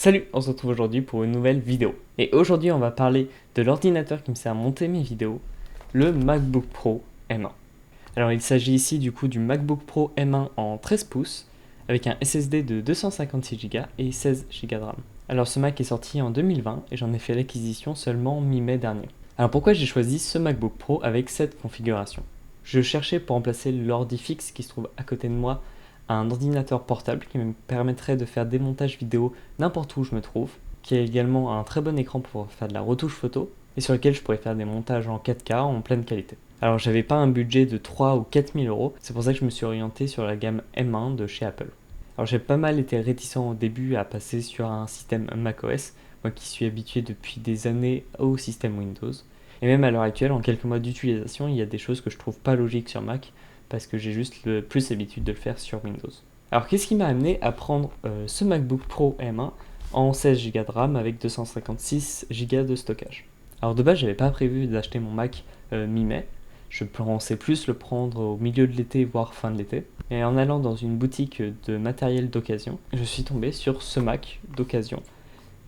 Salut, on se retrouve aujourd'hui pour une nouvelle vidéo. Et aujourd'hui on va parler de l'ordinateur qui me sert à monter mes vidéos, le MacBook Pro M1. Alors il s'agit ici du coup du MacBook Pro M1 en 13 pouces avec un SSD de 256 Go et 16 Go de RAM. Alors ce Mac est sorti en 2020 et j'en ai fait l'acquisition seulement mi-mai dernier. Alors pourquoi j'ai choisi ce MacBook Pro avec cette configuration? Je cherchais pour remplacer l'ordi fixe qui se trouve à côté de moi un ordinateur portable qui me permettrait de faire des montages vidéo n'importe où je me trouve, qui a également un très bon écran pour faire de la retouche photo et sur lequel je pourrais faire des montages en 4K en pleine qualité. Alors j'avais pas un budget de 3 ou 4 000 euros, c'est pour ça que je me suis orienté sur la gamme M1 de chez Apple. Alors j'ai pas mal été réticent au début à passer sur un système macOS, moi qui suis habitué depuis des années au système Windows. Et même à l'heure actuelle, en quelques mois d'utilisation, il y a des choses que je trouve pas logiques sur Mac, parce que j'ai juste plus l'habitude de le faire sur Windows. Alors qu'est-ce qui m'a amené à prendre ce MacBook Pro M1 en 16 Go de RAM avec 256 Go de stockage? Alors de base, j'avais pas prévu d'acheter mon Mac mi-mai. Je pensais plus le prendre au milieu de l'été, voire fin de l'été. Et en allant dans une boutique de matériel d'occasion, je suis tombé sur ce Mac d'occasion.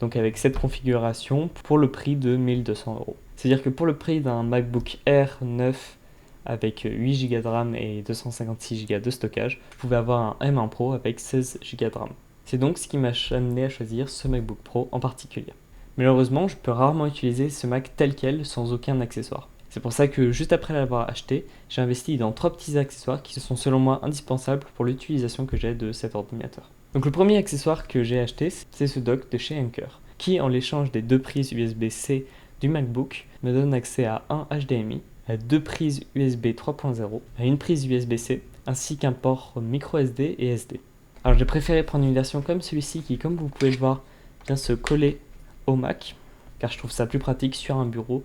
Donc avec cette configuration pour le prix de 1200 euros. C'est-à-dire que pour le prix d'un MacBook Air 9 avec 8 Go de RAM et 256 Go de stockage, vous pouvez avoir un M1 Pro avec 16 Go de RAM. C'est donc ce qui m'a amené à choisir ce MacBook Pro en particulier. Malheureusement, je peux rarement utiliser ce Mac tel quel sans aucun accessoire. C'est pour ça que juste après l'avoir acheté, j'ai investi dans 3 petits accessoires qui sont selon moi indispensables pour l'utilisation que j'ai de cet ordinateur. Donc le premier accessoire que j'ai acheté, c'est ce dock de chez Anker, qui en l'échange des deux prises USB-C du MacBook me donne accès à un HDMI, à deux prises USB 3.0, à une prise USB-C, ainsi qu'un port micro SD et SD. Alors j'ai préféré prendre une version comme celui-ci qui, comme vous pouvez le voir, vient se coller au Mac, car je trouve ça plus pratique sur un bureau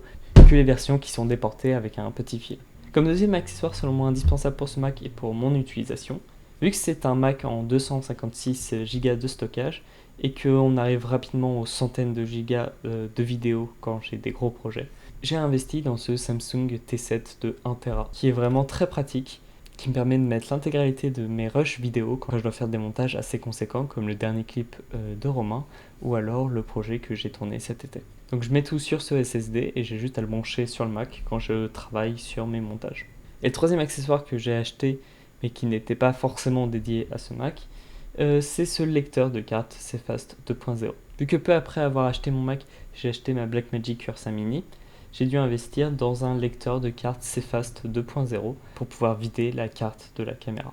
que les versions qui sont déportées avec un petit fil. Comme deuxième accessoire selon moi indispensable pour ce Mac et pour mon utilisation, vu que c'est un Mac en 256 Go de stockage et qu'on arrive rapidement aux centaines de gigas de vidéos quand j'ai des gros projets, j'ai investi dans ce Samsung T7 de 1TB qui est vraiment très pratique, qui me permet de mettre l'intégralité de mes rushs vidéo quand je dois faire des montages assez conséquents comme le dernier clip de Romain ou alors le projet que j'ai tourné cet été. Donc je mets tout sur ce SSD et j'ai juste à le brancher sur le Mac quand je travaille sur mes montages. Et le troisième accessoire que j'ai acheté mais qui n'était pas forcément dédié à ce Mac, c'est ce lecteur de cartes CFast 2.0. Vu que peu après avoir acheté mon Mac, j'ai acheté ma Blackmagic Ursa Mini, j'ai dû investir dans un lecteur de cartes CFast 2.0 pour pouvoir vider la carte de la caméra.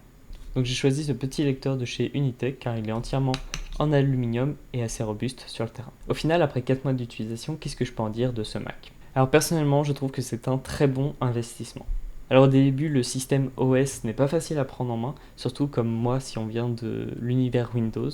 Donc j'ai choisi ce petit lecteur de chez Unitech car il est entièrement en aluminium et assez robuste sur le terrain. Au final, après 4 mois d'utilisation, qu'est-ce que je peux en dire de ce Mac? Alors personnellement, je trouve que c'est un très bon investissement. Alors au début, le système OS n'est pas facile à prendre en main, surtout comme moi si on vient de l'univers Windows.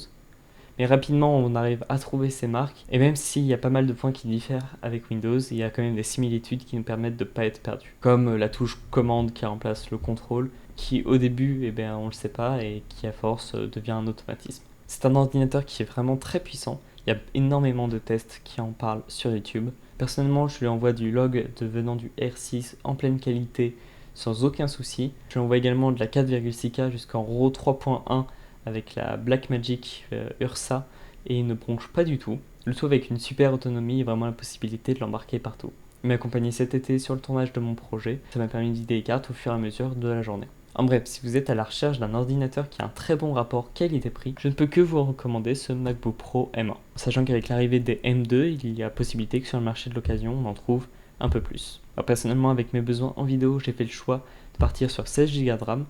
Mais rapidement, on arrive à trouver ces marques, et même s'il y a pas mal de points qui diffèrent avec Windows, il y a quand même des similitudes qui nous permettent de ne pas être perdus. Comme la touche commande qui remplace le contrôle, qui au début, on le sait pas, et qui à force devient un automatisme. C'est un ordinateur qui est vraiment très puissant, il y a énormément de tests qui en parlent sur YouTube. Personnellement, je lui envoie du log venant du R6 en pleine qualité, sans aucun souci. Je lui envoie également de la 4,6K jusqu'en RAW 3.1 avec la Blackmagic Ursa et il ne bronche pas du tout. Le tout avec une super autonomie et vraiment la possibilité de l'embarquer partout. Il m'a accompagné cet été sur le tournage de mon projet. Ça m'a permis de vider les cartes au fur et à mesure de la journée. En bref, si vous êtes à la recherche d'un ordinateur qui a un très bon rapport qualité-prix, je ne peux que vous recommander ce MacBook Pro M1. Sachant qu'avec l'arrivée des M2, il y a possibilité que sur le marché de l'occasion, on en trouve un peu plus. Alors personnellement, avec mes besoins en vidéo, j'ai fait le choix de partir sur 16 Go de RAM,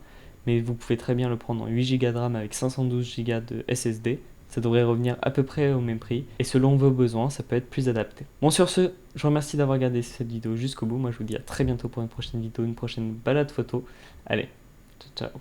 mais vous pouvez très bien le prendre en 8 Go de RAM avec 512 Go de SSD. Ça devrait revenir à peu près au même prix, et selon vos besoins, ça peut être plus adapté. Bon, sur ce, je vous remercie d'avoir regardé cette vidéo jusqu'au bout. Moi, je vous dis à très bientôt pour une prochaine vidéo, une prochaine balade photo. Allez, ciao, ciao.